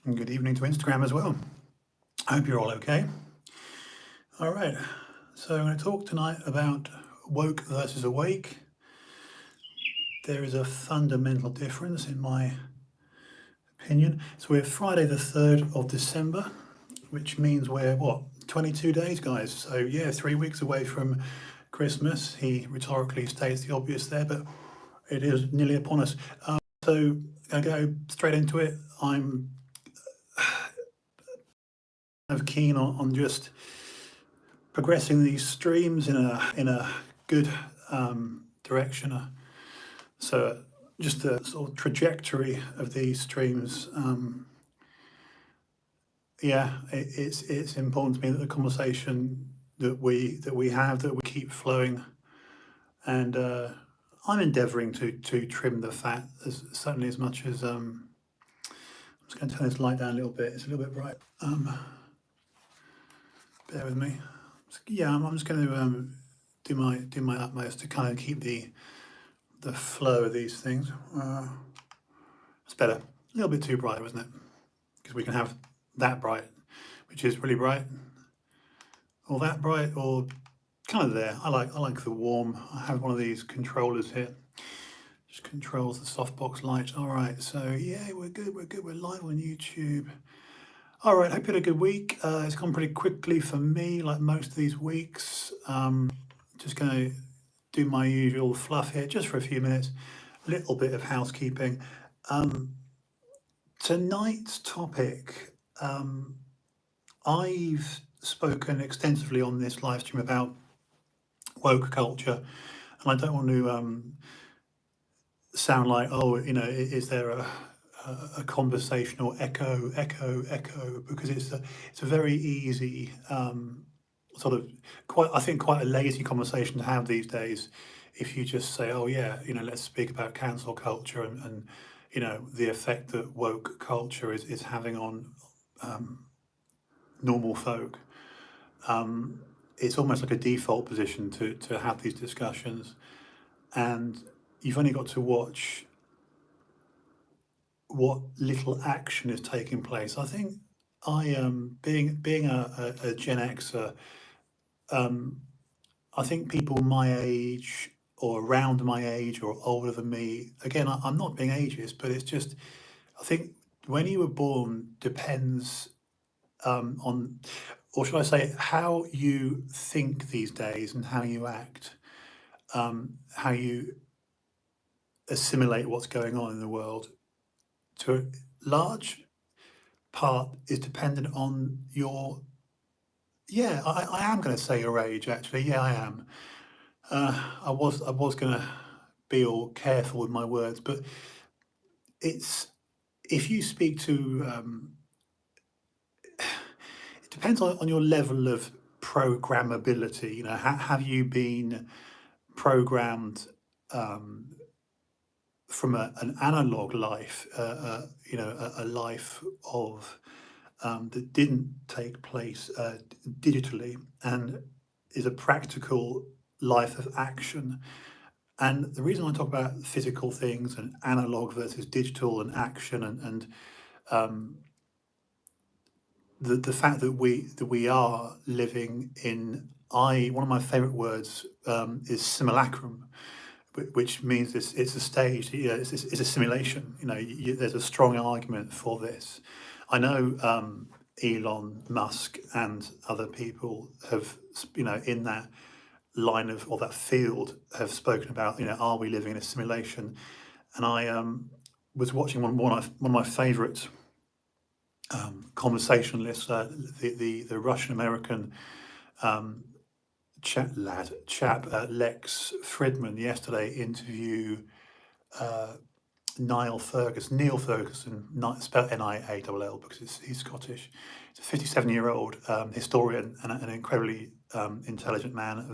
And good evening to Instagram as well. I hope you're all okay. All right, so I'm going to talk tonight about woke versus awake. There is a fundamental difference in my opinion. So we're Friday the 3rd of December, which means we're 22 days, guys. So yeah, 3 weeks away from Christmas. He rhetorically states the obvious there, but it is nearly upon us. So I go straight into it. I'm kind of keen on just progressing these streams in a good direction. So just the sort of trajectory of these streams. It's important to me that the conversation that we have that we keep flowing, and I'm endeavouring to trim the fat as certainly as much as I'm just going to turn this light down a little bit. It's a little bit bright. Bear with me. Yeah, I'm just going to do my utmost to kind of keep the flow of these things. It's better. A little bit too bright, wasn't it? Because we can have that bright, which is really bright, or that bright, or kind of there. I like the warm. I have one of these controllers here. Just controls the softbox light. All right, so yeah, we're good. We're good. We're live on YouTube. All right, hope you had a good week. It's gone pretty quickly for me, like most of these weeks. Just going to do my usual fluff here, just for a few minutes. A little bit of housekeeping. Tonight's topic, I've spoken extensively on this live stream about woke culture, and I don't want to sound like, is there a conversational echo, because it's a very easy sort of quite a lazy conversation to have these days. If you just say, oh yeah, let's speak about cancel culture and the effect that woke culture is having on normal folk. It's almost like a default position to have these discussions, and you've only got to watch what little action is taking place. I think being a Gen Xer, I think people my age or around my age or older than me, again, I'm not being ageist, but it's just, I think when you were born depends on, or should I say, how you think these days and how you act, how you assimilate what's going on in the world, to a large part is dependent on your, yeah, I am going to say your age, actually. Yeah, I am. I was going to be all careful with my words, but it's, if you speak to, it depends on your level of programmability. Have you been programmed from an analog life, a life of that didn't take place digitally and is a practical life of action. And the reason I talk about physical things and analog versus digital and action and the fact that we are living in, one of my favorite words is simulacrum, which means it's a stage. It's a simulation. There's a strong argument for this. I know Elon Musk and other people have, in that line of, or that field, have spoken about, are we living in a simulation? And I was watching one of my favourite conversationalists, the Russian American chap Lex Fridman, yesterday interview Neil Ferguson, spelled Niall, because he's Scottish. He's a 57-year-old historian and an incredibly intelligent man.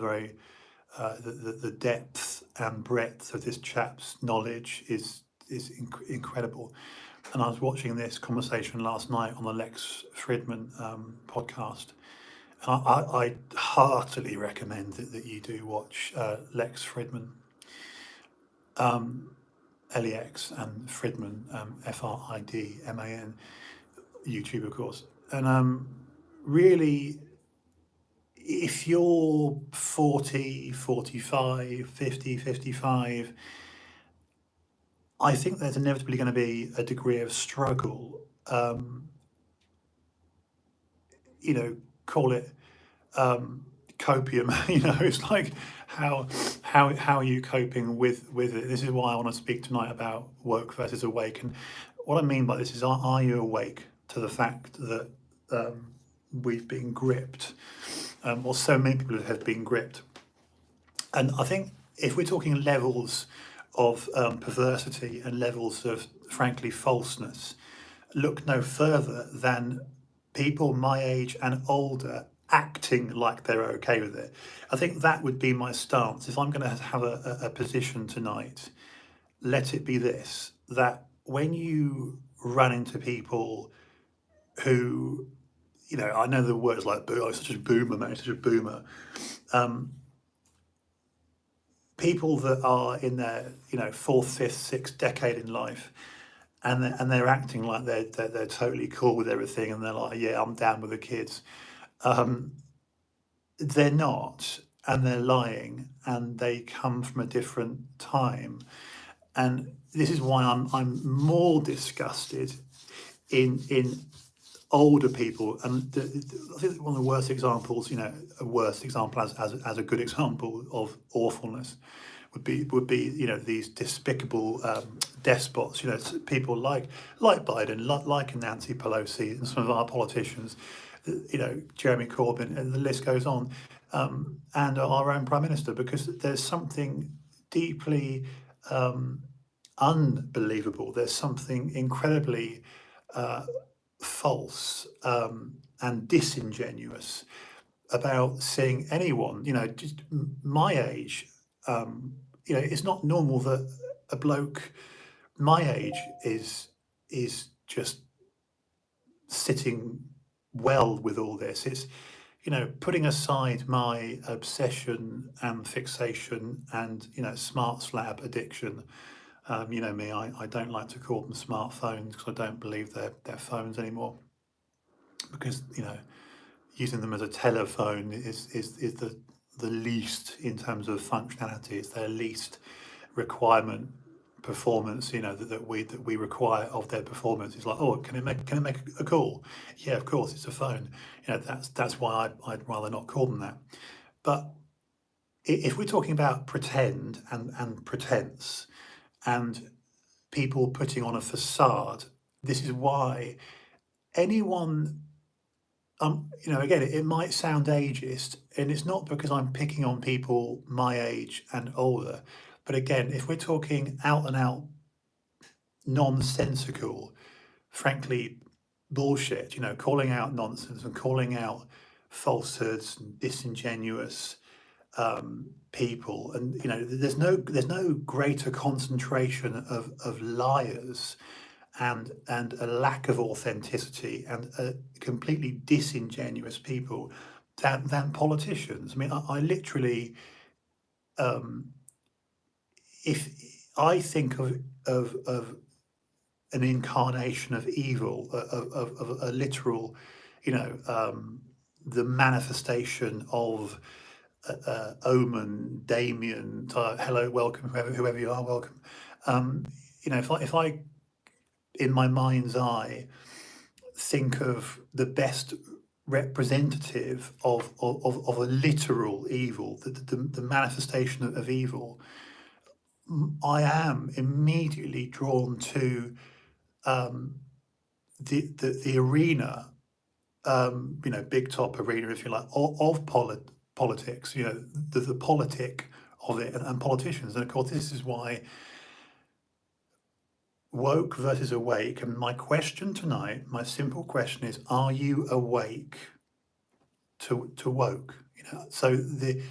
The depth and breadth of this chap's knowledge is incredible. And I was watching this conversation last night on the Lex Fridman podcast. And I heartily recommend that you do watch Lex Fridman, Lex and Fridman, Fridman. YouTube, of course. And really, if you're 40, 45, 50, 55, I think there's inevitably going to be a degree of struggle. You know, call it copium. You know, it's like how are you coping with it? This is why I want to speak tonight about woke versus awake. And what I mean by this is, are you awake to the fact that we've been gripped, or so many people have been gripped? And I think if we're talking levels of perversity and levels of, frankly, falseness, look no further than people my age and older acting like they're okay with it. I think that would be my stance. If I'm going to have a position tonight, let it be this, that when you run into people who, you know, I know the words like, oh, such a boomer, man, such a boomer. People that are in their, you know, fourth, fifth, sixth decade in life, and they're acting like they're totally cool with everything, and they're like, yeah, I'm down with the kids. They're not, and they're lying, and they come from a different time. And this is why I'm more disgusted in older people. And I think one of the worst examples, you know, a worst example as a good example of awfulness would be you know, these despicable despots. You know, people like Biden, like Nancy Pelosi, and some of our politicians. You know, Jeremy Corbyn, and the list goes on, and our own Prime Minister, because there's something deeply unbelievable. There's something incredibly false and disingenuous about seeing anyone, you know, just my age. You know, it's not normal that a bloke my age is just sitting well with all this. It's, you know, putting aside my obsession and fixation and, you know, smart slab addiction. You know me, I don't like to call them smartphones, because I don't believe they're phones anymore. Because, you know, using them as a telephone is the least in terms of functionality. It's their least requirement performance, you know, that we require of their performance. It's like, oh, can it make a call? Yeah, of course, it's a phone. You know, that's why I'd rather not call them that. But if we're talking about pretend and pretense and people putting on a facade, this is why anyone, you know, again, it might sound ageist, and it's not because I'm picking on people my age and older, but again, if we're talking out and out nonsensical, frankly, bullshit, you know, calling out nonsense and calling out falsehoods and disingenuous people, and you know, there's no greater concentration of liars and a lack of authenticity and completely disingenuous people than politicians. I mean, I literally, if I think of an incarnation of evil, of a literal, you know, the manifestation of Omen, Damien, hello, welcome, whoever you are, welcome. You know, if I in my mind's eye think of the best representative of a literal evil, the manifestation of evil, I am immediately drawn to the arena, you know, big top arena, if you like, of politics, you know, the politic of it, and politicians. And of course, this is why woke versus awake. And my question tonight, my simple question is, are you awake to woke? You know, so the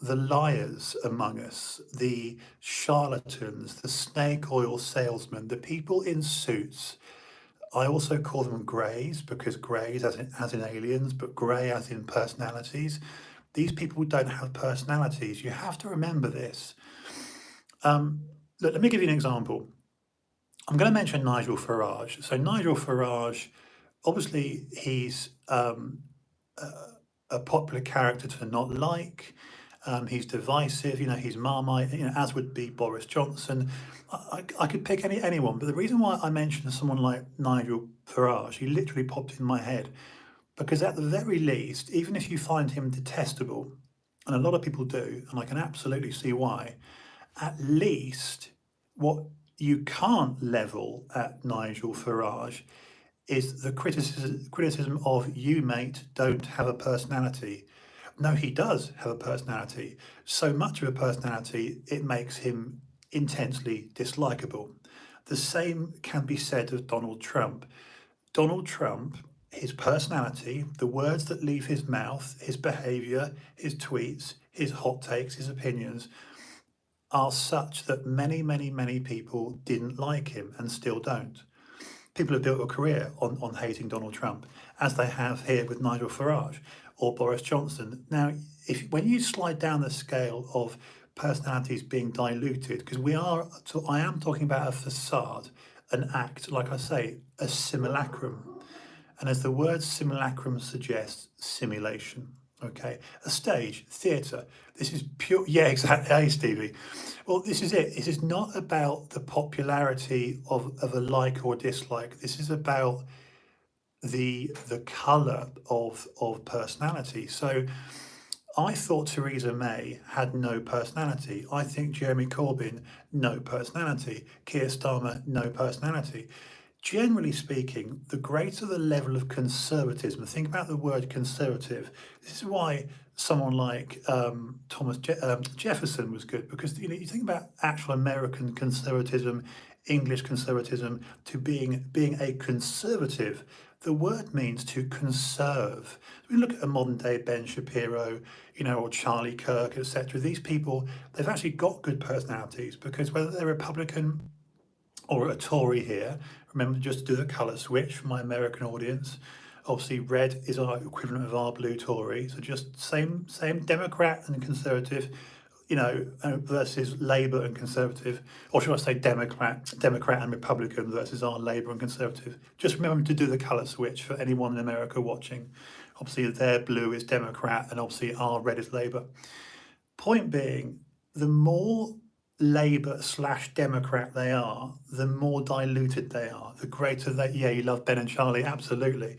liars among us, the charlatans, the snake oil salesmen, the people in suits. I also call them greys, because greys as in aliens, but grey as in personalities. These people don't have personalities. You have to remember this. Look, let me give you an example. I'm going to mention Nigel Farage. So Nigel Farage, obviously, he's a popular character to not like. He's divisive, he's Marmite, as would be Boris Johnson. I could pick anyone, but the reason why I mentioned someone like Nigel Farage, he literally popped in my head, because at the very least, even if you find him detestable, and a lot of people do, and I can absolutely see why, at least what you can't level at Nigel Farage is the criticism of, you, mate, don't have a personality. No, he does have a personality. So much of a personality, it makes him intensely dislikable. The same can be said of Donald Trump. Donald Trump, his personality, the words that leave his mouth, his behaviour, his tweets, his hot takes, his opinions, are such that many, many, many people didn't like him and still don't. People have built a career on hating Donald Trump, as they have here with Nigel Farage or Boris Johnson. Now, when you slide down the scale of personalities being diluted, because I am talking about a facade, an act, like I say, a simulacrum. And as the word simulacrum suggests, simulation. Okay, a stage, theatre. This is pure. Yeah, exactly. Hey, Stevie. Well, this is it. This is not about the popularity of a like or dislike. This is about the colour of personality. So I thought Theresa May had no personality. I think Jeremy Corbyn, no personality. Keir Starmer, no personality. Generally speaking, the greater the level of conservatism, think about the word conservative. This is why someone like Jefferson was good, because you think about actual American conservatism, English conservatism, to being a conservative. The word means to conserve. We look at a modern day Ben Shapiro, or Charlie Kirk, etc. These people, they've actually got good personalities, because whether they're Republican or a Tory here, remember just to do the colour switch for my American audience. Obviously, red is our equivalent of our blue Tory, so just same Democrat and Conservative, versus Labour and Conservative, or should I say Democrat and Republican versus our Labour and Conservative. Just remember to do the colour switch for anyone in America watching. Obviously, their blue is Democrat, and obviously our red is Labour. Point being, the more Labour/Democrat they are, the more diluted they are. The greater that, yeah, you love Ben and Charlie, absolutely,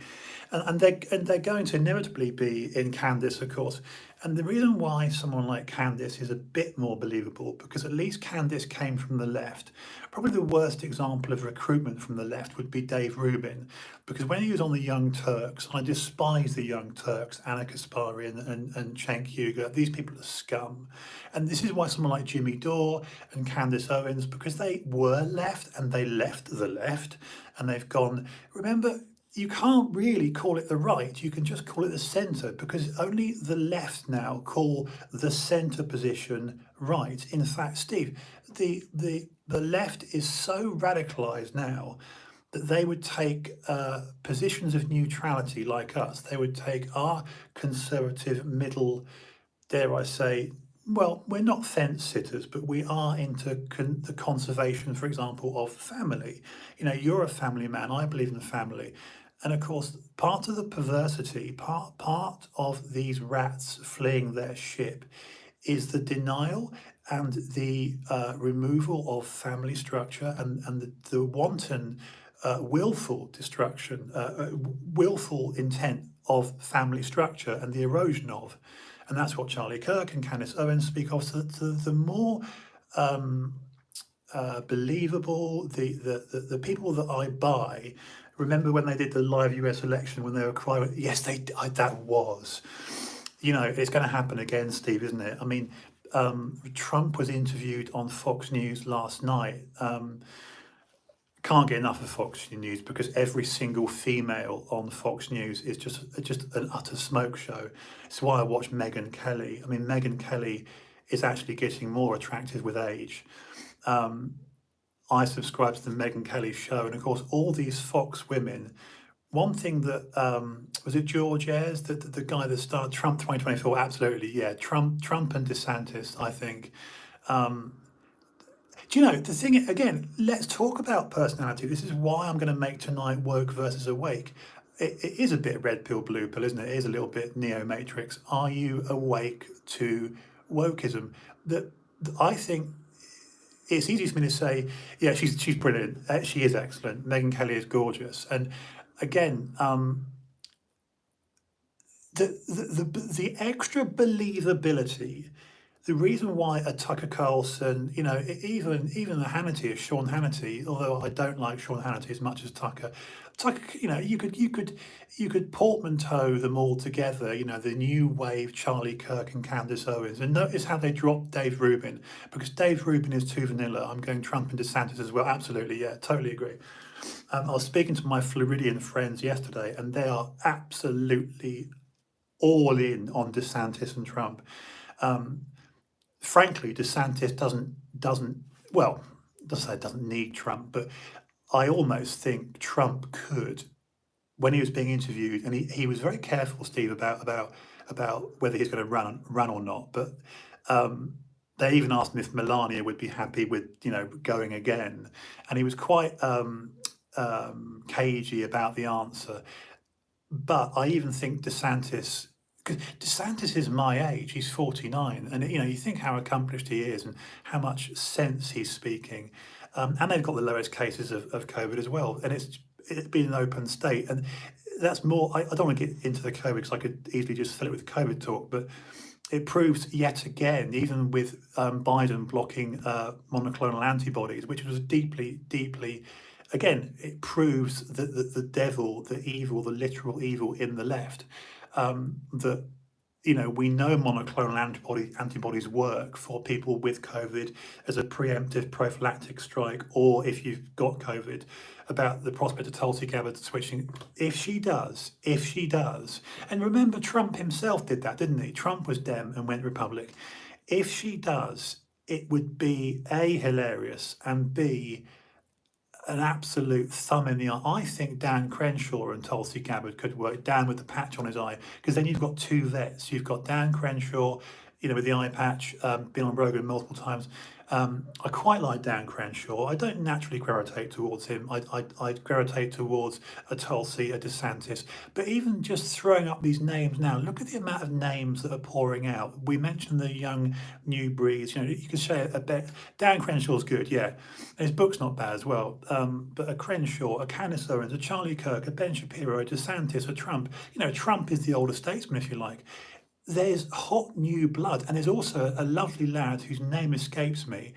and they're going to inevitably be in Candice, of course. And the reason why someone like Candice is a bit more believable, because at least Candice came from the left. Probably the worst example of recruitment from the left would be Dave Rubin, because when he was on the Young Turks, I despise the Young Turks, Anna Kaspari and Cenk Uygur. These people are scum. And this is why someone like Jimmy Dore and Candace Owens, because they were left and they left the left and they've gone, remember, you can't really call it the right, you can just call it the centre, because only the left now call the centre position right. In fact, Steve, the left is so radicalised now that they would take positions of neutrality like us. They would take our conservative middle, dare I say, well, we're not fence sitters, but we are into the conservation, for example, of family. You're a family man, I believe in the family. And of course, part of the perversity, part of these rats fleeing their ship is the denial and the removal of family structure and the wanton, willful destruction, willful intent of family structure and the erosion of. And that's what Charlie Kirk and Candace Owens speak of. So the more believable the people that I buy. Remember when they did the live US election, when they were crying, yes, that was. It's going to happen again, Steve, isn't it? I mean, Trump was interviewed on Fox News last night. Can't get enough of Fox News, because every single female on Fox News is just an utter smoke show. It's why I watch Megyn Kelly. I mean, Megyn Kelly is actually getting more attractive with age. I subscribe to the Megyn Kelly show, and of course, all these Fox women. One thing that was it George Ayres, the guy that started Trump 2024? Absolutely, yeah. Trump and DeSantis, I think. Do you know, the thing, again, let's talk about personality. This is why I'm going to make tonight woke versus awake. It is a bit red pill, blue pill, isn't it? It is a little bit Neo Matrix. Are you awake to wokeism? That I think it's easy for me to say, yeah, she's brilliant. She is excellent. Megyn Kelly is gorgeous. And again, the extra believability, the reason why a Tucker Carlson, you know, even the Hannity, a Sean Hannity, although I don't like Sean Hannity as much as Tucker, you know, you could portmanteau them all together, you know, the new wave, Charlie Kirk and Candace Owens, and notice how they dropped Dave Rubin, because Dave Rubin is too vanilla. I'm going Trump and DeSantis as well. Absolutely, yeah, totally agree. I was speaking to my Floridian friends yesterday, and they are absolutely all in on DeSantis and Trump. Frankly, DeSantis doesn't well, doesn't say it doesn't need Trump, but I almost think Trump could, when he was being interviewed, and he was very careful, Steve, about whether he's going to run or not. But they even asked him if Melania would be happy with, you know, going again, and he was quite cagey about the answer. But I even think DeSantis, because DeSantis is my age, he's 49, and you know, you think how accomplished he is and how much sense he's speaking, and they've got the lowest cases of COVID as well, and it's been an open state, and that's more. I don't want to get into the COVID because I could easily just fill it with COVID talk, but it proves yet again, even with Biden blocking monoclonal antibodies, which was deeply, again, it proves that the devil, the evil, the literal evil in the left, that, you know, we know monoclonal antibodies work for people with COVID as a preemptive prophylactic strike, or if you've got COVID, about the prospect of Tulsi Gabbard switching. If she does, and remember Trump himself did that, didn't he? Trump was Dem and went Republic. If she does, it would be A, hilarious, and B, an absolute thumb in the eye. I think Dan Crenshaw and Tulsi Gabbard could work. Dan with the patch on his eye, because then you've got two vets. You've got Dan Crenshaw, you know, with the eye patch, been on Rogan multiple times. I quite like Dan Crenshaw. I don't naturally gravitate towards him. I'd gravitate towards a Tulsi, a DeSantis. But even just throwing up these names now, look at the amount of names that are pouring out. We mentioned the young new breeds. You know, you could say a bit. Dan Crenshaw's good, yeah. His book's not bad as well. But a Crenshaw, a Candace Owens, a Charlie Kirk, a Ben Shapiro, a DeSantis, a Trump. You know, Trump is the older statesman, if you like. There's hot new blood, and there's also a lovely lad whose name escapes me,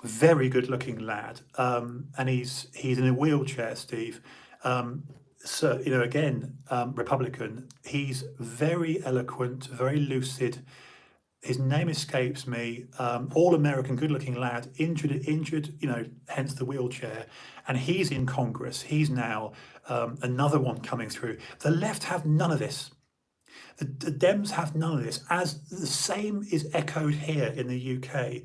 very good looking lad, and he's in a wheelchair, Steve. So, you know, again, Republican. He's very eloquent, very lucid. His name escapes me. All American, good looking lad, injured, you know, hence the wheelchair, and he's in Congress. He's now another one coming through. The left have none of this. The Dems have none of this. As the same is echoed here in the UK,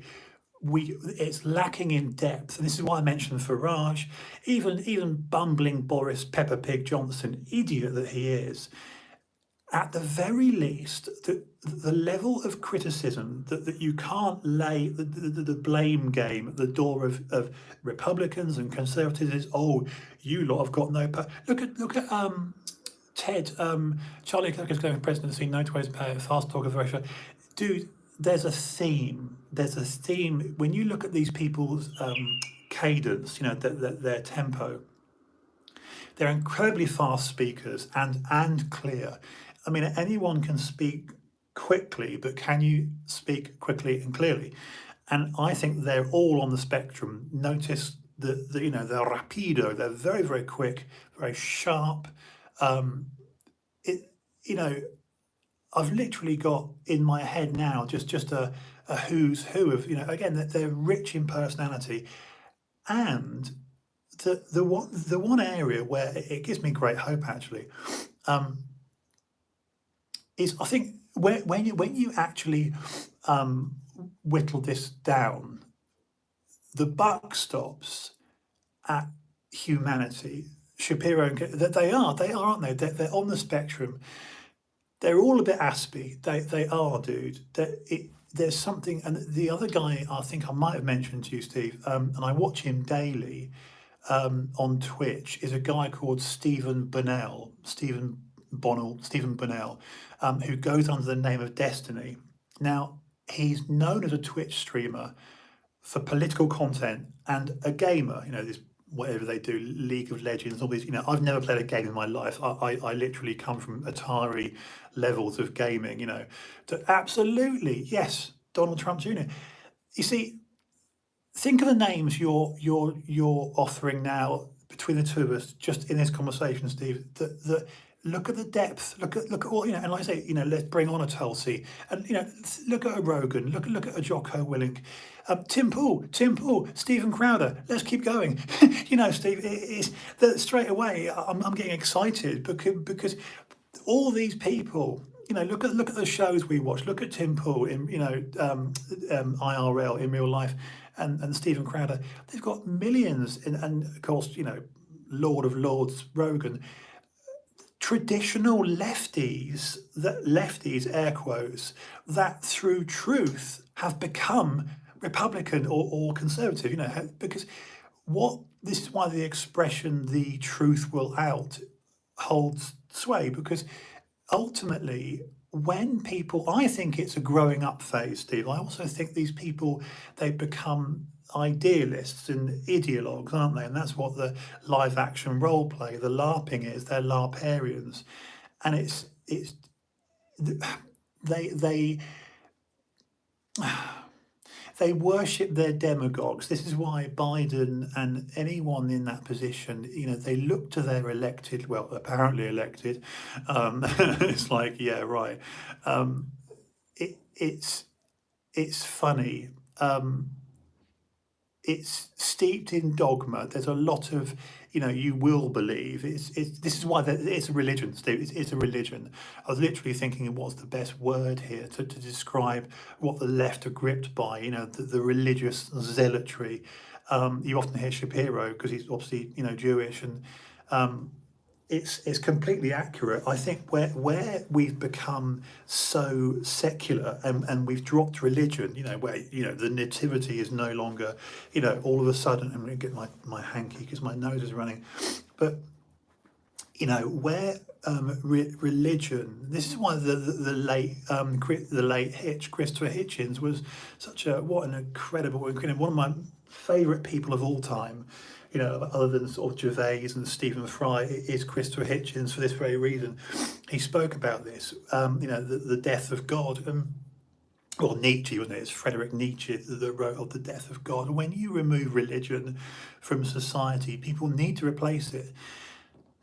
it's lacking in depth, and this is why I mentioned Farage, even bumbling Boris Pepper Pig Johnson, idiot that he is. At the very least, the level of criticism that you can't lay the blame game at the door of Republicans and Conservatives is, oh, you lot have got no power. Look at Ted, Charlie Kirk is going for presidency, no ways to pay, fast talk of Russia. Dude, there's a theme. When you look at these people's cadence, you know, their tempo, they're incredibly fast speakers and clear. I mean, anyone can speak quickly, but can you speak quickly and clearly? And I think they're all on the spectrum. Notice the you know, they're rapido. They're very, very quick, very sharp. You know, I've literally got in my head now just a who's who of, you know, again, that they're rich in personality, and the one area where it gives me great hope actually, is I think when you actually whittle this down, the buck stops at humanity. Shapiro and they are, aren't they? They're on the spectrum. They're all a bit aspy. They are, dude. there's something, and the other guy I think I might have mentioned to you, Steve, and I watch him daily on Twitch, is a guy called Stephen Bonnell, who goes under the name of Destiny. Now, he's known as a Twitch streamer for political content and a gamer. This whatever they do, League of Legends, all these. I've never played a game in my life. I literally come from Atari levels of gaming. To absolutely yes, Donald Trump Jr. You see, think of the names you're offering now between the two of us, just in this conversation, Steve. That look at the depth. Look at all and like I say, let's bring on a Tulsi, and look at a Rogan. Look at a Jocko Willink, Tim Pool, Stephen Crowder. Let's keep going. Steve, it's that straight away. I'm getting excited because all these people. Look at the shows we watch. Look at Tim Pool in IRL in real life, and Stephen Crowder. They've got millions, and of course, Lord of Lords Rogan. Traditional lefties, air quotes, that through truth have become Republican or conservative. Because this is why the expression "the truth will out" holds sway, because ultimately, when people, I think it's a growing up phase, Steve. I also think these people, they become idealists and ideologues, aren't they? And that's what the live action role play, the LARPing is. They're LARParians, and it's they they worship their demagogues. This is why Biden and anyone in that position, they look to their elected, well, apparently elected. It's like, yeah, right. It's funny. It's steeped in dogma. There's a lot of, you will believe. This is why it's a religion, Steve. It's a religion. I was literally thinking, what's the best word here to describe what the left are gripped by? The religious zealotry. You often hear Shapiro because he's obviously Jewish, and it's completely accurate. I think where we've become so secular and we've dropped religion, where the nativity is no longer, all of a sudden. I'm going to get my hanky because my nose is running, but where religion. This is why the late Christopher Hitchens was such what an incredible one of my favourite people of all time. Other than sort of Gervais and Stephen Fry, is Christopher Hitchens for this very reason. He spoke about this, the death of God. Well, Nietzsche, wasn't it? It's Friedrich Nietzsche that wrote of the death of God. When you remove religion from society, people need to replace it.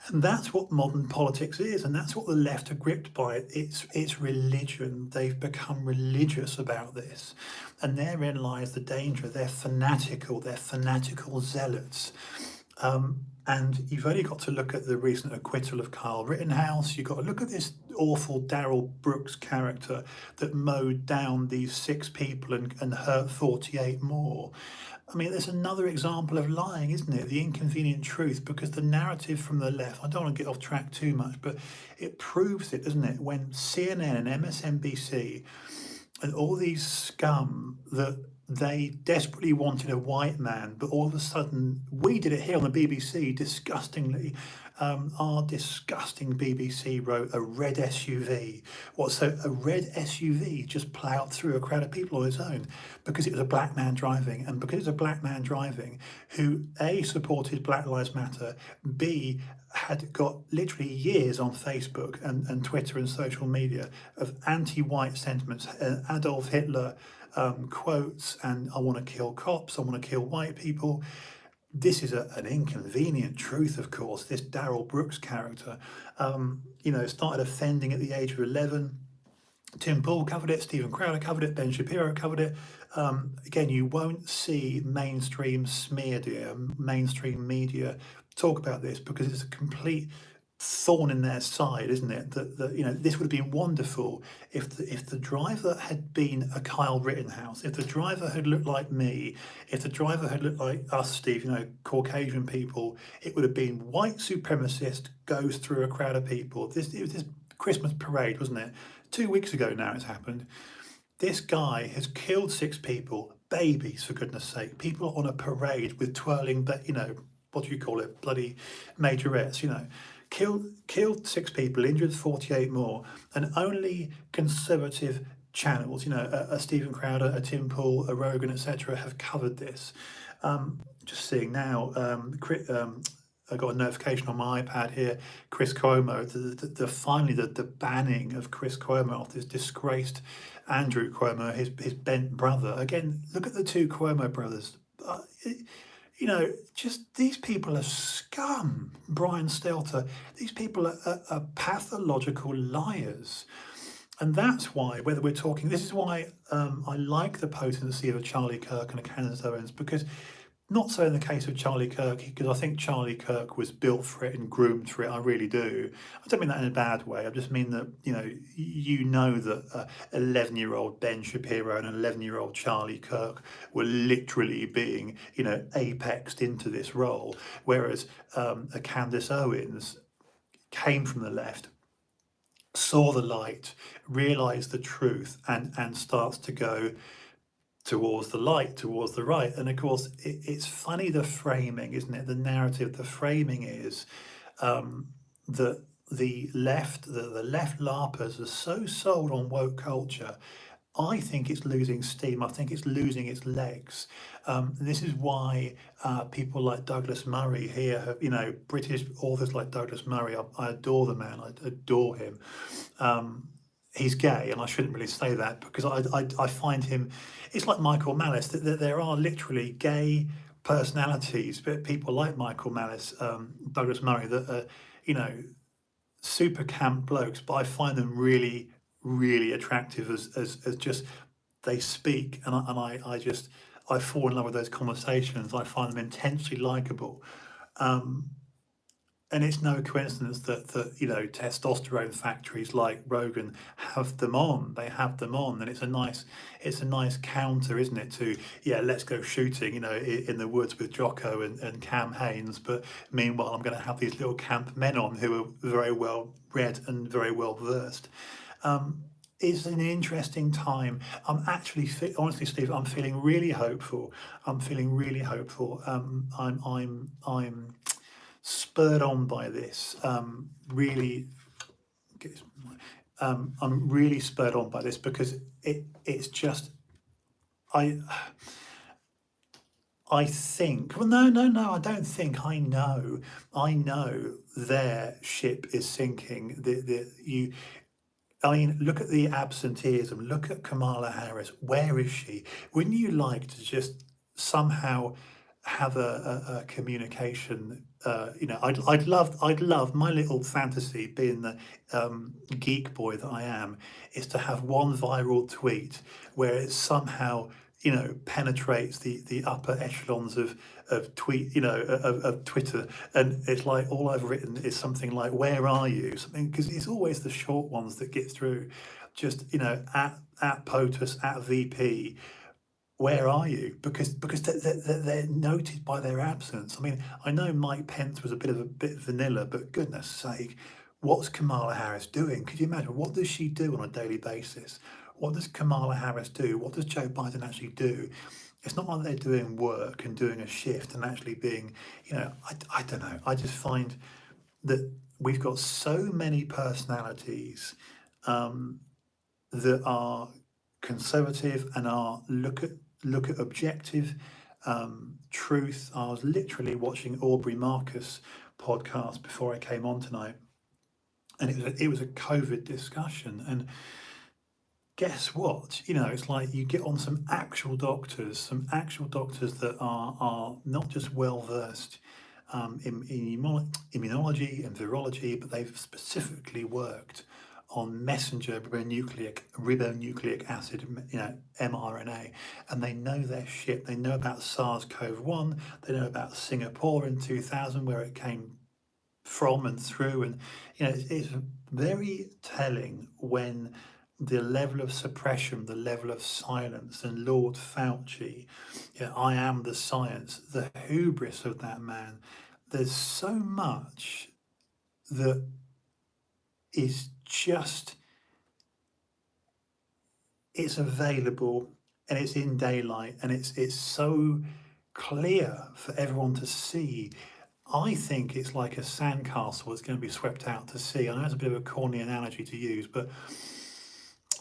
And that's what modern politics is, and that's what the left are gripped by. It's religion. They've become religious about this. And therein lies the danger. They're fanatical zealots. And you've only got to look at the recent acquittal of Kyle Rittenhouse. You've got to look at this awful Darrell Brooks character that mowed down these 6 people and hurt 48 more. I mean, there's another example of lying, isn't it? The inconvenient truth, because the narrative from the left, I don't want to get off track too much, but it proves it, doesn't it? When CNN and MSNBC and all these scum that they desperately wanted a white man, but all of a sudden, we did it here on the BBC, disgustingly. Our disgusting BBC wrote a red SUV. So a red SUV just ploughed through a crowd of people on its own because it was a black man driving. And because it's a black man driving who A, supported Black Lives Matter, B, had got literally years on Facebook and Twitter and social media of anti-white sentiments, Adolf Hitler quotes, and I want to kill cops, I want to kill white people. This is an inconvenient truth, of course. This Darrell Brooks character, started offending at the age of 11. Tim Pool covered it, Stephen Crowder covered it, Ben Shapiro covered it. Again, you won't see mainstream mainstream media talk about this because it's a complete thorn in their side, isn't it? That this would have been wonderful if the driver had been a Kyle Rittenhouse, if the driver had looked like me, if the driver had looked like us, Steve, Caucasian people. It would have been white supremacist goes through a crowd of people. It was this Christmas parade, wasn't it? 2 weeks ago now it's happened. This guy has killed 6 people, babies for goodness sake, people on a parade with twirling, what do you call it, bloody majorettes, killed 6 people, injured 48 more, and only conservative channels, a Stephen Crowder, a Tim Pool, a Rogan, etc., have covered this. Just seeing now, I got a notification on my iPad here. Chris Cuomo, finally the banning of Chris Cuomo off this disgraced Andrew Cuomo, his bent brother. Again, look at the 2 Cuomo brothers. Just these people are scum. Brian Stelter. These people are pathological liars. And that's why, whether we're talking, this is why I like the potency of a Charlie Kirk and a Candace Owens, because not so in the case of Charlie Kirk, because I think Charlie Kirk was built for it and groomed for it. I really do. I don't mean that in a bad way. I just mean that, that 11-year-old Ben Shapiro and 11-year-old Charlie Kirk were literally being, apexed into this role. Whereas a Candace Owens came from the left, saw the light, realised the truth, and starts to go towards the light, towards the right. And of course, it's funny, the framing, isn't it? The narrative, the framing is that the left, the left LARPers are so sold on woke culture. I think it's losing steam. I think it's losing its legs. This is why people like Douglas Murray here have, British authors like Douglas Murray, I adore the man, I adore him. He's gay, and I shouldn't really say that, because I find him, it's like Michael Malice, that there are literally gay personalities, but people like Michael Malice, Douglas Murray, that are, super camp blokes, but I find them really, really attractive as just they speak, and I fall in love with those conversations. I find them intensely likable. And it's no coincidence that testosterone factories like Rogan have them on. They have them on, and it's a nice counter, isn't it? To let's go shooting, in the woods with Jocko and Cam Haines. But meanwhile, I'm going to have these little camp men on who are very well read and very well versed. It's an interesting time. I'm actually, honestly, Steve, I'm feeling really hopeful. I'm feeling really hopeful. I'm spurred on by this. Really, I'm really spurred on by this, because it's just I think, well, no, I don't think, I know their ship is sinking. I mean, look at the absenteeism. Look at Kamala Harris. Where is she? Wouldn't you like to just somehow have a communication? I'd love my little fantasy, being the geek boy that I am, is to have one viral tweet where it somehow penetrates the upper echelons of tweet, of Twitter, and it's like all I've written is something like, "Where are you?" Something, because it's always the short ones that get through. Just at POTUS, at VP, where are you? Because they're noted by their absence. I mean, I know Mike Pence was a bit vanilla, but goodness sake, what's Kamala Harris doing? Could you imagine? What does she do on a daily basis? What does Kamala Harris do? What does Joe Biden actually do? It's not like they're doing work and doing a shift and actually being, I don't know. I just find that we've got so many personalities that are conservative and are look at objective truth. I was literally watching Aubrey Marcus podcast before I came on tonight, and it was a COVID discussion. And guess what? It's like you get on some actual doctors that are not just well versed in immunology and virology, but they've specifically worked on messenger ribonucleic acid, mRNA, and they know their shit. They know about SARS-CoV-1. They know about Singapore in 2000, where it came from and through, and it's very telling when the level of suppression, the level of silence, and Lord Fauci, I am the science, the hubris of that man. There's so much that is just it's available and it's in daylight and it's so clear for everyone to see. I think it's like a sandcastle that's going to be swept out to sea. I know it's a bit of a corny analogy to use, but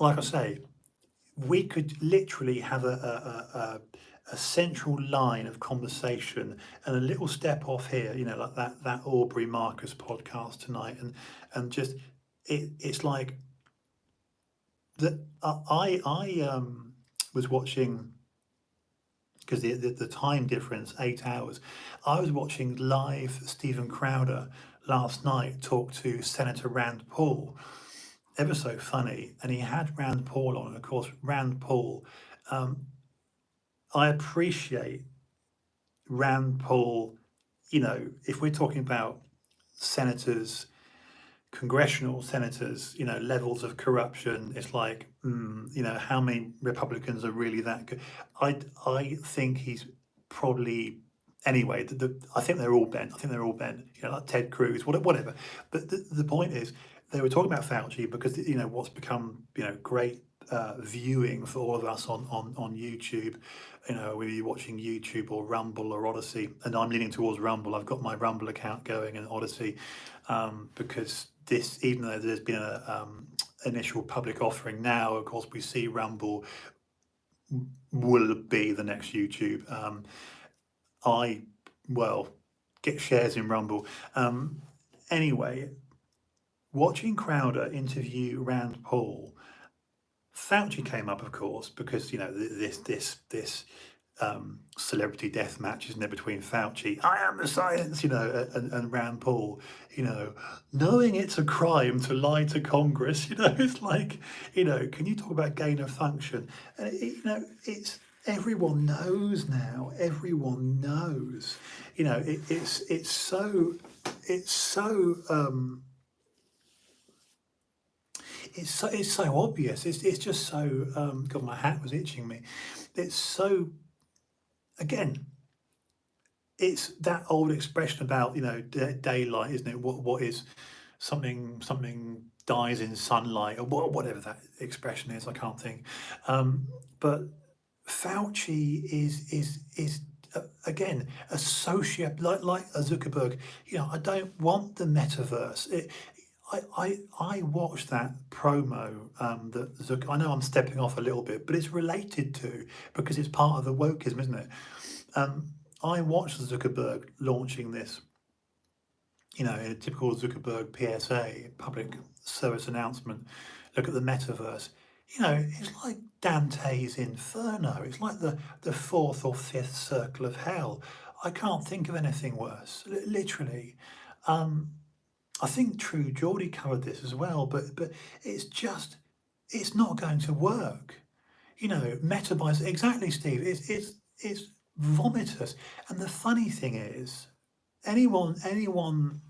like I say, we could literally have a central line of conversation and a little step off here, like that Aubrey Marcus podcast tonight, and just it's like that. I was watching because the time difference, 8 hours. I was watching live Stephen Crowder last night talk to Senator Rand Paul. Ever so funny, and he had Rand Paul on, and of course Rand Paul. I appreciate Rand Paul. If we're talking about senators, congressional senators, levels of corruption, it's like, how many Republicans are really that good? I think he's probably anyway. I think they're all bent. I think they're all bent. Like Ted Cruz, whatever. But the point is, they were talking about Fauci because what's become great viewing for all of us on YouTube. Whether you're watching YouTube or Rumble or Odyssey, and I'm leaning towards Rumble. I've got my Rumble account going and Odyssey because this, even though there's been a initial public offering now, of course we see Rumble will be the next YouTube. Get shares in Rumble. Anyway, watching Crowder interview Rand Paul, Fauci came up, of course, because this celebrity death match, isn't it, between Fauci, I am the science, and Rand Paul, knowing it's a crime to lie to Congress, it's like, can you talk about gain of function? And it's everyone knows now. Everyone knows. It's so. It's so obvious. It's just so. God, my hat was itching me. It's so. Again, it's that old expression about daylight, isn't it? What is something dies in sunlight, or whatever that expression is. I can't think. But Fauci is again a sociopath, like a Zuckerberg. I don't want the metaverse. I watched that promo that I know I'm stepping off a little bit, but it's related to, because it's part of the wokeism, isn't it? I watched Zuckerberg launching this, in a typical Zuckerberg PSA, public service announcement. Look at the metaverse. It's like Dante's Inferno. It's like the fourth or fifth circle of hell. I can't think of anything worse, literally. I think True Geordie covered this as well, but it's not going to work. Metabytes, exactly, Steve. It's vomitous. And the funny thing is, anyone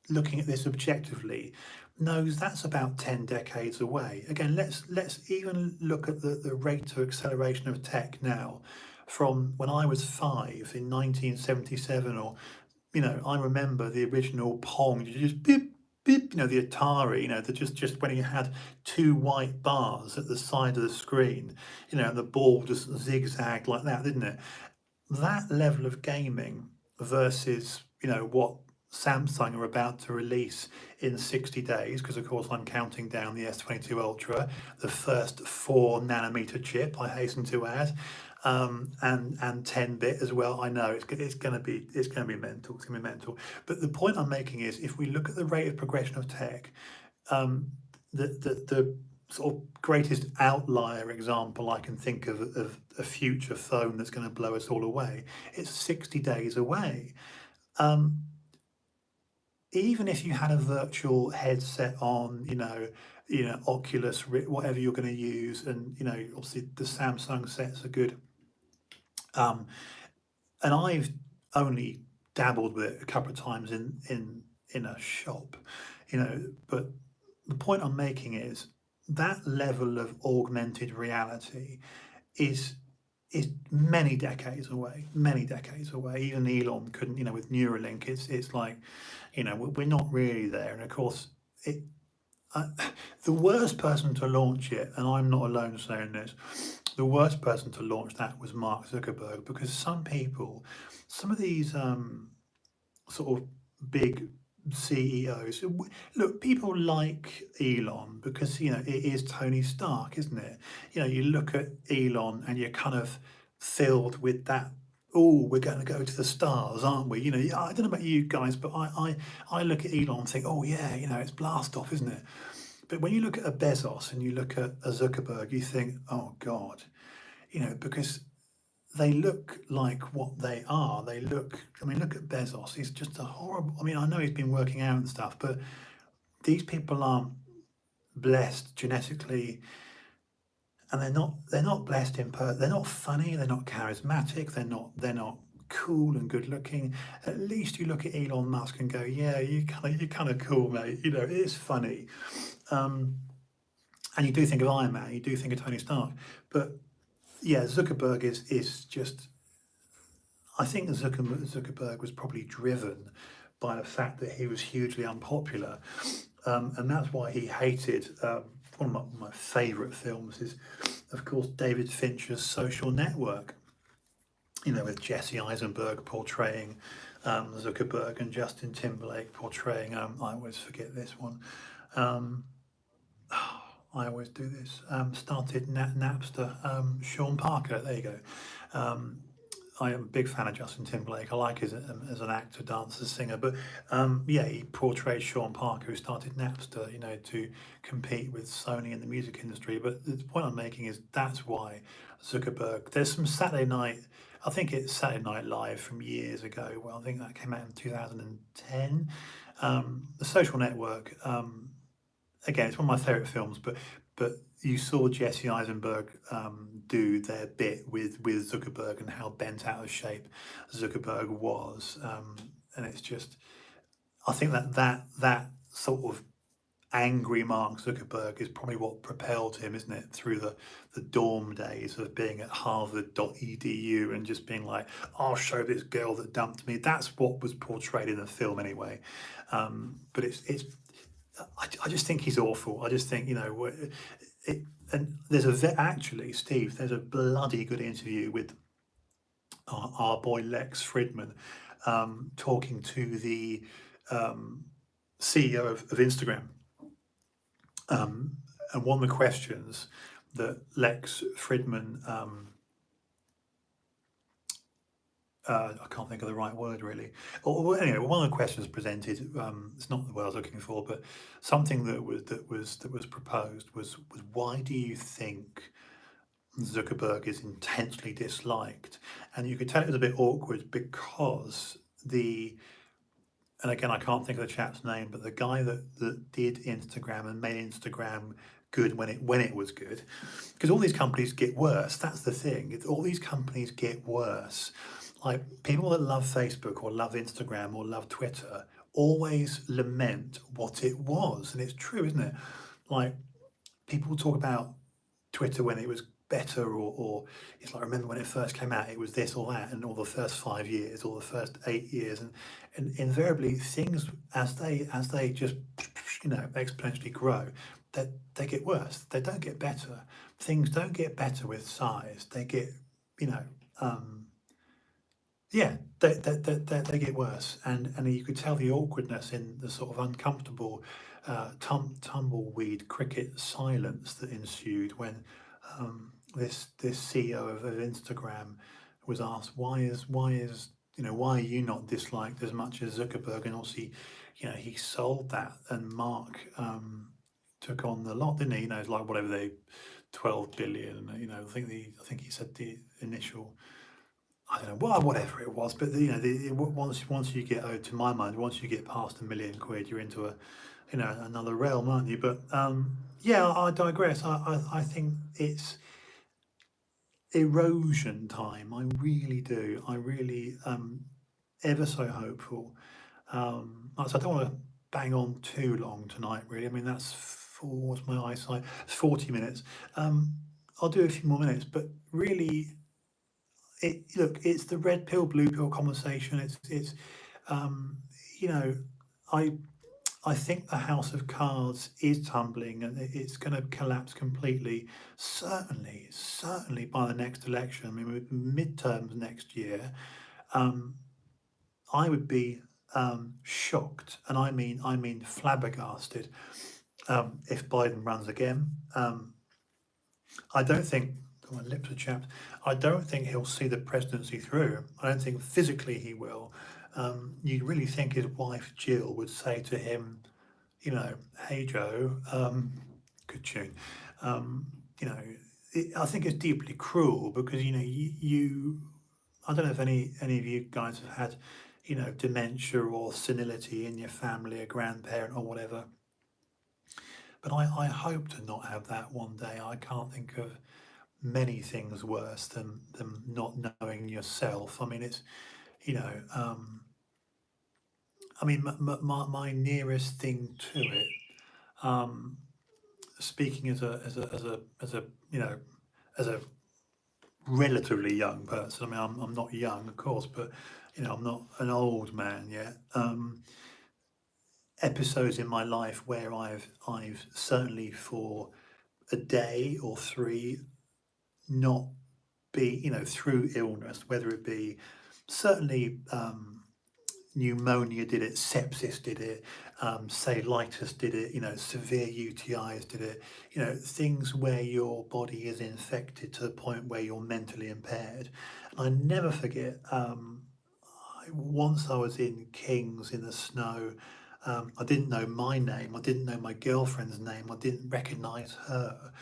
looking at this objectively knows that's about 10 decades away. Again, let's even look at the rate of acceleration of tech now, from when I was 5 in 1977, or I remember the original Pong. You just beep, beep, the Atari, just when you had two white bars at the side of the screen, and the ball just zigzagged like that, didn't it? That level of gaming versus, what Samsung are about to release in 60 days, because of course I'm counting down the S22 Ultra, the first 4 nanometer chip, I hasten to add. And 10-bit as well. I know it's going to be mental. It's going to be mental. But the point I'm making is, if we look at the rate of progression of tech, the sort of greatest outlier example I can think of a future phone that's going to blow us all away, it's 60 days away. Even if you had a virtual headset on, Oculus, whatever you're going to use, and obviously the Samsung sets are good. And I've only dabbled with it a couple of times in a shop, but the point I'm making is that level of augmented reality is many decades away. Even Elon couldn't, with Neuralink, it's like, we're not really there. And of course, uh, the worst person to launch it, and I'm not alone saying this, the worst person to launch that was Mark Zuckerberg, because some people, some of these sort of big CEOs, look, people like Elon because, it is Tony Stark, isn't it? You look at Elon and you're kind of filled with that. Oh, we're going to go to the stars, aren't we? I don't know about you guys, but I look at Elon and think, oh yeah, it's blast off, isn't it? But when you look at a Bezos and you look at a Zuckerberg, you think, oh God, because they look like what they are. I mean, look at Bezos. He's just a horrible, I mean, I know he's been working out and stuff, but these people aren't blessed genetically, and they're not blessed they're not funny, they're not charismatic, they're not cool and good looking. At least you look at Elon Musk and go, yeah, you're kind of cool, mate. It is funny. Um, and you do think of Iron Man, you do think of Tony Stark, but yeah, Zuckerberg is just. I think Zuckerberg was probably driven by the fact that he was hugely unpopular, and that's why he hated. One of my favourite films is, of course, David Fincher's Social Network. With Jesse Eisenberg portraying Zuckerberg and Justin Timberlake portraying. I always forget this one. Um, I always do this. Started Napster. Sean Parker. There you go. Um, I am a big fan of Justin Timberlake. I like him as an actor, dancer, singer. But yeah, he portrayed Sean Parker, who started Napster, to compete with Sony in the music industry. But the point I'm making is that's why Zuckerberg. There's some Saturday Night. I think it's Saturday Night Live from years ago. Well, I think that came out in 2010. The Social Network. Again, it's one of my favourite films, but you saw Jesse Eisenberg do their bit with Zuckerberg and how bent out of shape Zuckerberg was, and it's just I think that sort of angry Mark Zuckerberg is probably what propelled him, isn't it, through the dorm days of being at Harvard.edu and just being like, I'll show this girl that dumped me. That's what was portrayed in the film anyway. But it's I just think he's awful. I just think and actually, Steve, there's a bloody good interview with our boy Lex Fridman, talking to the CEO of Instagram, and one of the questions that Lex Fridman I can't think of the right word really. Or anyway, one of the questions presented, it's not the word I was looking for, but something that was proposed was why do you think Zuckerberg is intensely disliked? And you could tell it was a bit awkward because and again I can't think of the chap's name, but the guy that did Instagram and made Instagram good when it was good, because all these companies get worse. That's the thing. All these companies get worse. Like people that love Facebook or love Instagram or love Twitter always lament what it was, and it's true, isn't it? Like people talk about Twitter when it was better, or it's like, remember when it first came out, it was this or that, and all the first 5 years, or the first 8 years, and invariably things as they just exponentially grow, that they get worse. They don't get better. Things don't get better with size. They get you know. Yeah, they get worse, and you could tell the awkwardness in the sort of uncomfortable tumbleweed cricket silence that ensued when this CEO of Instagram was asked why are you not disliked as much as Zuckerberg, and also he sold that, and Mark took on the lot, didn't he? It's like whatever 12 billion. I think he said the initial. I don't know, well, whatever it was, but once you get, to my mind, once you get past £1 million, you're into another realm, aren't you? But yeah, I digress. I think it's erosion time. I really do. I really ever so hopeful. So I don't want to bang on too long tonight, really. I mean, what's my eyesight? It's 40 minutes. I'll do a few more minutes, but really it's the red pill blue pill conversation. It's um, you know I I think the House of Cards is tumbling and it's going to collapse completely. Certainly by the next election. I mean, with midterms next year, um, I would be shocked, and I mean flabbergasted, if Biden runs again. I don't think. God, my lips are chapped. I don't think he'll see the presidency through. I don't think physically he will. You really think his wife Jill would say to him, you know, "Hey Joe, good tune." Um, you know, I think it's deeply cruel because you I don't know if any of you guys have had, dementia or senility in your family, a grandparent or whatever. But I hope to not have that one day. I can't think of many things worse than not knowing yourself. I mean, it's you know, I mean, my nearest thing to it. Um, Speaking as a as a relatively young person. I mean, I'm not young, of course, but I'm not an old man yet. Episodes in my life where I've certainly for a day or three not be through illness, whether it be certainly pneumonia did it, sepsis did it, cellulitis did it, severe UTIs did it, things where your body is infected to the point where you're mentally impaired. And I never forget, once I was in Kings in the snow. I didn't know my name, I didn't know my girlfriend's name, I didn't recognise her,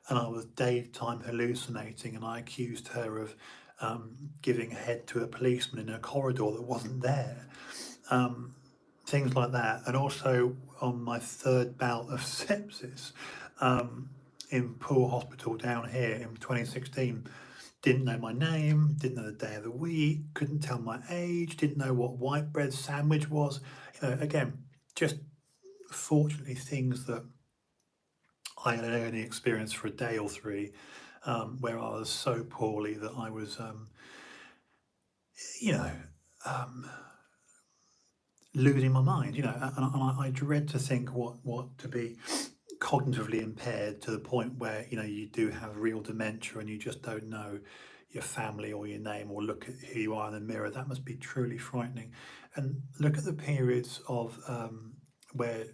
and I was daytime hallucinating, and I accused her of giving head to a policeman in a corridor that wasn't there. Um, Things like that, and also on my third bout of sepsis in Poole Hospital down here in 2016. Didn't know my name, didn't know the day of the week, couldn't tell my age, didn't know what white bread sandwich was. Again, just fortunately things that I had only experienced for a day or three, where I was so poorly that I was, you know, um, losing my mind. And I dread to think what to be cognitively impaired to the point where you do have real dementia and you just don't know your family or your name or look at who you are in the mirror. That must be truly frightening. And look at the periods of where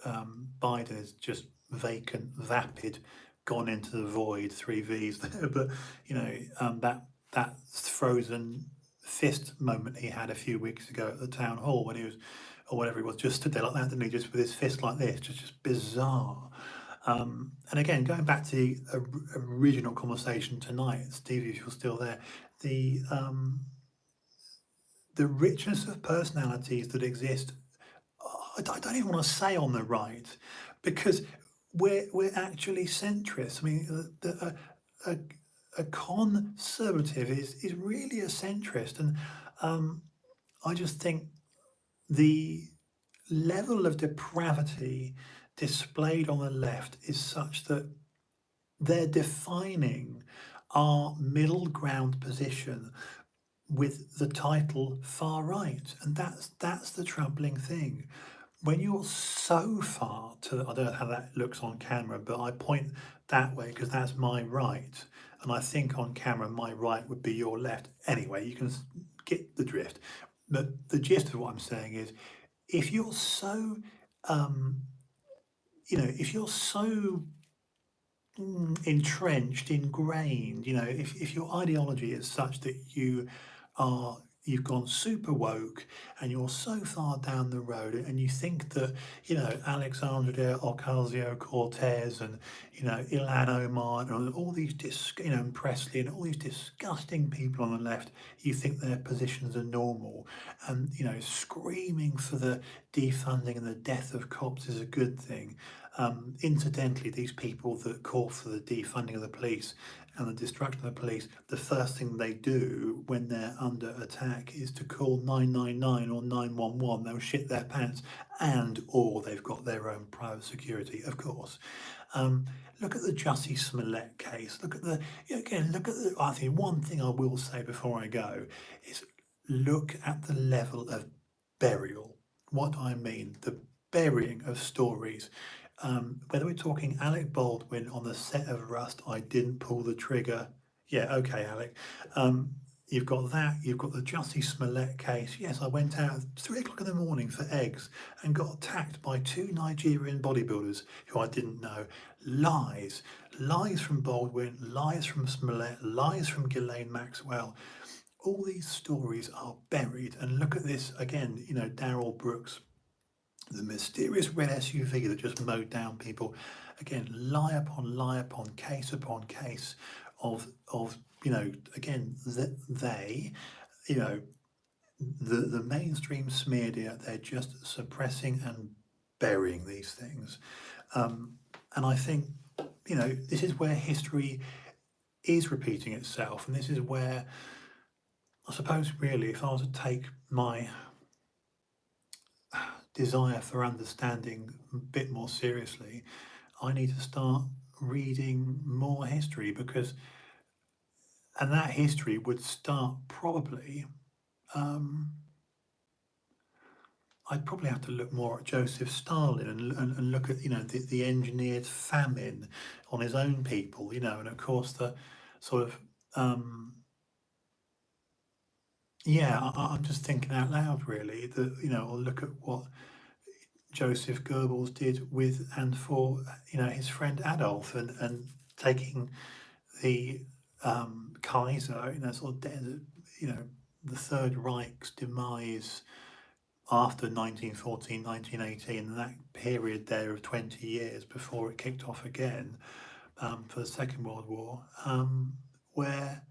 Biden is just vacant, vapid, gone into the void, three V's there. But that frozen fist moment he had a few weeks ago at the town hall when he was, or whatever he was, just stood there like that, didn't he? Just with his fist like this, just bizarre. And again, going back to the original conversation tonight, Stevie, if you're still there, the richness of personalities that exist, I don't even want to say on the right, because we're actually centrists. I mean, a, a conservative is really a centrist, and I just think the level of depravity displayed on the left is such that they're defining our middle ground position with the title far right, and that's the troubling thing. When you're so far to, I don't know how that looks on camera, but I point that way because that's my right, and I think on camera my right would be your left. Anyway, you can get the drift. But the gist of what I'm saying is, if you're so, um, if you're so entrenched, ingrained, if your ideology is such that you've gone super woke and you're so far down the road and you think that, Alexandria Ocasio-Cortez and, Ilhan Omar and all these, and Presley and all these disgusting people on the left, you think their positions are normal and, screaming for the defunding and the death of cops is a good thing. Incidentally, these people that call for the defunding of the police and the destruction of the police, the first thing they do when they're under attack is to call 999 or 911. They'll shit their pants, or they've got their own private security, of course. Look at the Jussie Smollett case. Look at I think one thing I will say before I go is look at the level of burial. What I mean, the burying of stories. Whether we're talking Alec Baldwin on the set of Rust, I didn't pull the trigger. Yeah, okay, Alec. You've got that. You've got the Jussie Smollett case. Yes, I went out at 3 o'clock in the morning for eggs and got attacked by 2 Nigerian bodybuilders who I didn't know. Lies. Lies from Baldwin, lies from Smollett, lies from Ghislaine Maxwell. All these stories are buried. And look at this again, Daryl Brooks, the mysterious red SUV that just mowed down people. Again, lie upon case upon case of again, they, the mainstream media, they're just suppressing and burying these things. And I think, this is where history is repeating itself. And this is where, I suppose, really, if I was to take my desire for understanding a bit more seriously, I need to start reading more history, and that history would start probably, I'd probably have to look more at Joseph Stalin and look at, the engineered famine on his own people, and of course the sort of, I'm just thinking out loud really that, I'll look at what Joseph Goebbels did with and for, his friend Adolf, and taking the Kaiser, sort of, the Third Reich's demise after 1914, 1918, and that period there of 20 years before it kicked off again for the Second World War, where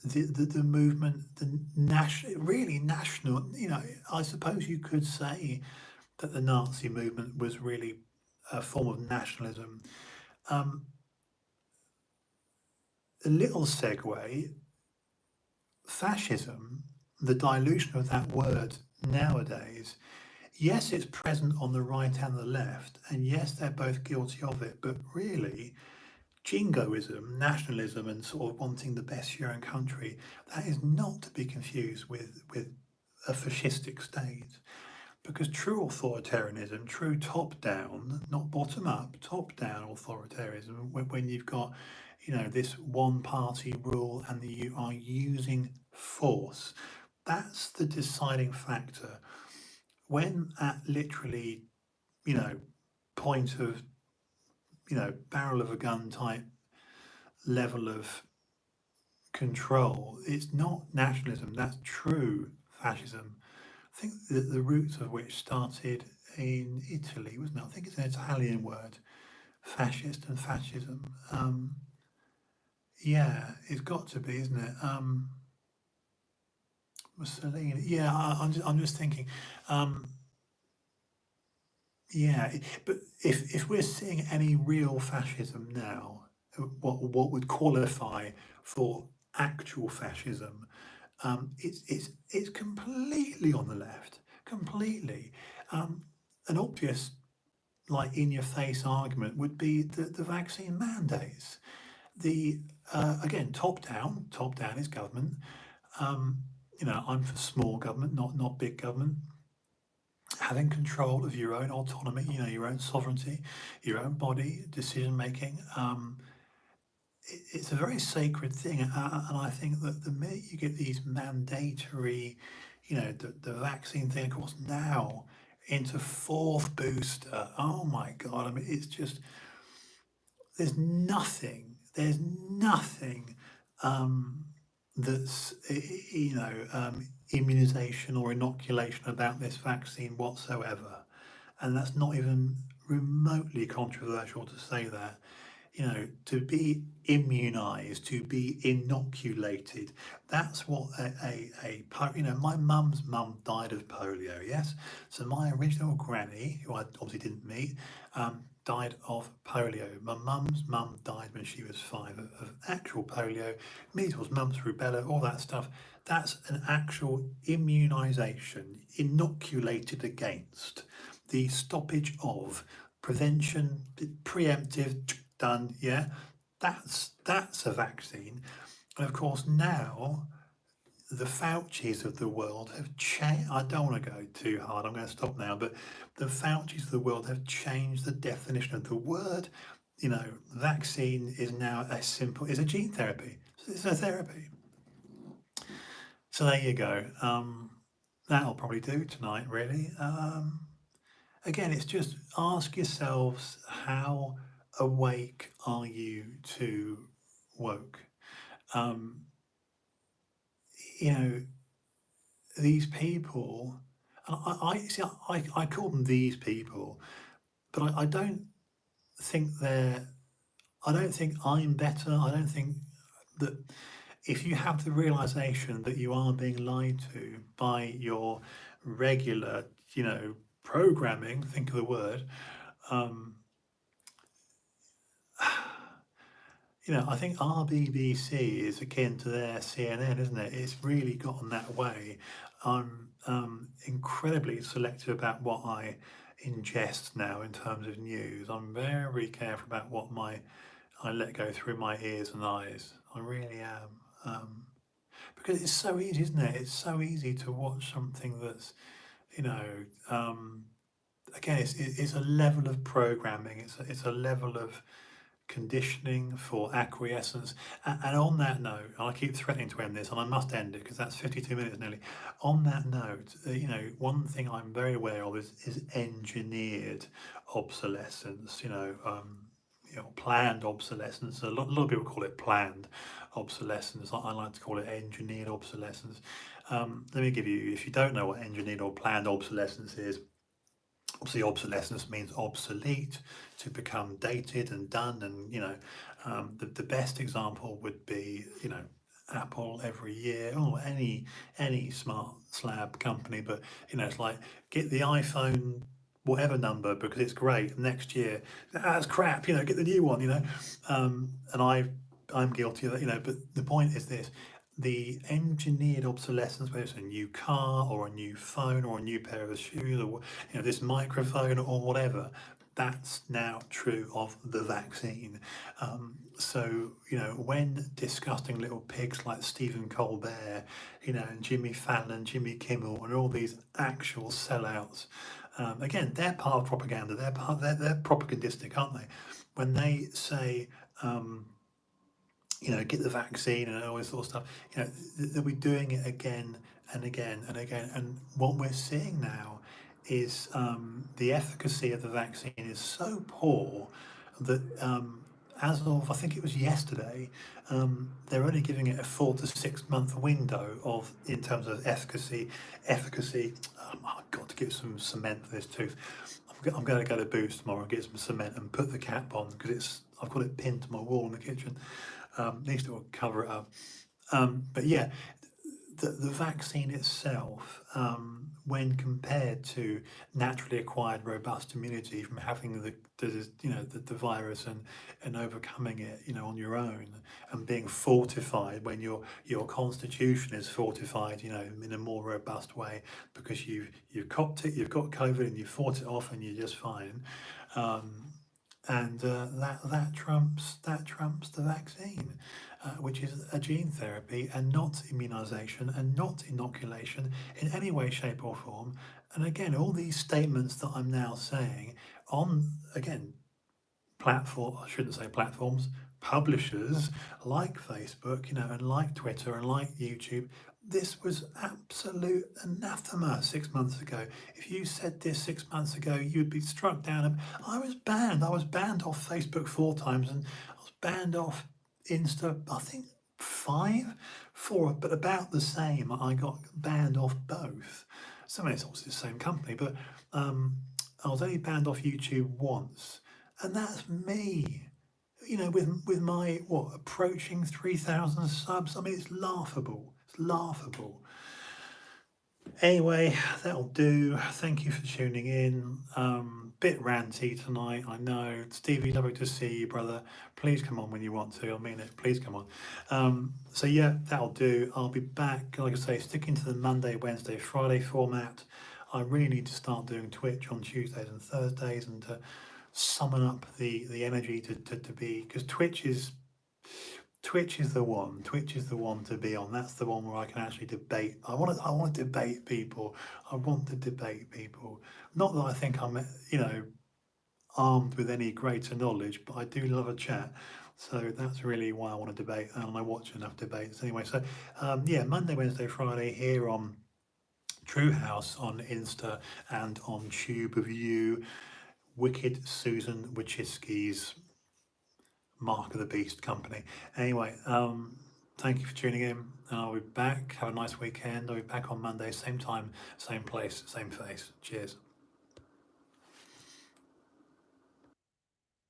the movement, really national, I suppose you could say that the Nazi movement was really a form of nationalism. A little segue, fascism, the dilution of that word nowadays, yes, it's present on the right and the left, and yes, they're both guilty of it, but really, jingoism, nationalism, and sort of wanting the best for your own country, that is not to be confused with a fascistic state. Because true authoritarianism, true top-down, not bottom-up, top-down authoritarianism, when you've got, this one-party rule and you are using force, that's the deciding factor. When at literally, point of, barrel of a gun type level of control, it's not nationalism, that's true fascism. I think the roots of which started in Italy, wasn't it? I think it's an Italian word, fascist and fascism. It's got to be, isn't it? Mussolini. Yeah, I'm just thinking. But if we're seeing any real fascism now, what would qualify for actual fascism, it's completely on the left, completely. An obvious, like in your face argument would be the vaccine mandates. Again, top down is government. I'm for small government, not big government. Having control of your own autonomy, your own sovereignty, your own body, decision making. It's a very sacred thing, and I think that the minute you get these mandatory, the vaccine thing, of course, now into fourth booster. Oh my God! I mean, it's just there's nothing that's immunization or inoculation about this vaccine whatsoever, and that's not even remotely controversial to say that. To be immunized, to be inoculated, that's what my mum's mum died of polio, yes? So my original granny, who I obviously didn't meet, died of polio. My mum's mum died when she was 5 of actual polio, measles, mumps, rubella, all that stuff. That's an actual immunization, inoculated against, the stoppage of, prevention, preemptive, done, yeah? That's a vaccine. And of course now, the Faucis of the world have changed. I don't want to go too hard. I'm going to stop now. But the Faucis of the world have changed the definition of the word. You know, vaccine is now is a gene therapy. It's a therapy. So there you go. That'll probably do tonight, really. Again, it's just ask yourselves, how awake are you to woke? Um, you know, these people, and I call them these people, but I don't think I don't think I'm better. I don't think that if you have the realization that you are being lied to by your regular, programming, think of the word, um, I think our BBC is akin to their CNN, isn't it? It's really gotten that way. I'm incredibly selective about what I ingest now in terms of news. I'm very careful about what I let go through my ears and eyes. I really am. Because it's so easy, isn't it? It's so easy to watch something that's, you know, um, again, it's a level of programming. It's a level of conditioning for acquiescence. And on that note, I keep threatening to end this, and I must end it because that's 52 minutes nearly. On that note, one thing I'm very aware of is engineered obsolescence. Planned obsolescence. A lot of people call it planned obsolescence. I like to call it engineered obsolescence. Let me give you, if you don't know what engineered or planned obsolescence is, obviously obsolescence means obsolete, to become dated and done. And the best example would be Apple every year, or any smart slab company. But it's like, get the iPhone whatever number because it's great. Next year, that's crap. Get the new one. And I'm guilty of that. But the point is this: the engineered obsolescence, whether it's a new car or a new phone or a new pair of shoes, or this microphone or whatever, that's now true of the vaccine. So when disgusting little pigs like Stephen Colbert, and Jimmy Fallon, Jimmy Kimmel, and all these actual sellouts, again, they're part of propaganda. They're propagandistic, aren't they? When they say, get the vaccine and all this sort of stuff, they'll be doing it again and again and again. And what we're seeing now is the efficacy of the vaccine is so poor that as of, I think it was yesterday, they're only giving it a 4 to 6 month window of in terms of efficacy. I've got to get some cement for this tooth. I'm going to go to Boots tomorrow and get some cement and put the cap on because I've got it pinned to my wall in the kitchen. Needs to cover it up. But yeah, the vaccine itself, when compared to naturally acquired robust immunity from having the virus and overcoming it, on your own, and being fortified when your constitution is fortified, in a more robust way because you've copped it, you've got COVID, and you fought it off, and you're just fine. And that trumps the vaccine, which is a gene therapy and not immunisation and not inoculation in any way, shape, or form. And again, all these statements that I'm now saying on, again, I shouldn't say platforms, publishers like Facebook, and like Twitter and like YouTube. This was absolute anathema 6 months ago. If you said this 6 months ago, you'd be struck down. I was banned. I was banned off Facebook 4 times, and I was banned off Insta, I think 4, but about the same. I got banned off both. So it's obviously the same company, but I was only banned off YouTube once, and that's me. With my approaching 3,000 subs. I mean, it's laughable. It's laughable. Anyway, that'll do. Thank you for tuning in. Bit ranty tonight, I know. Stevie, lovely to see you, brother. Please come on when you want to. I mean it. Please come on. So yeah, that'll do. I'll be back, like I say, sticking to the Monday, Wednesday, Friday format. I really need to start doing Twitch on Tuesdays and Thursdays, and to summon up the energy to be, because Twitch is Twitch is the one. Twitch is the one to be on. That's the one where I can actually debate. I want to debate people. I want to debate people. Not that I think I'm, armed with any greater knowledge, but I do love a chat. So that's really why I want to debate, and I watch enough debates anyway. So yeah, Monday, Wednesday, Friday here on TrueHouse on Insta and on Tube of You, Wicked Susan Wojcicki's Mark of the Beast company. Anyway, thank you for tuning in, and I'll be back. Have a nice weekend. I'll be back on Monday, same time, same place, same face. Cheers.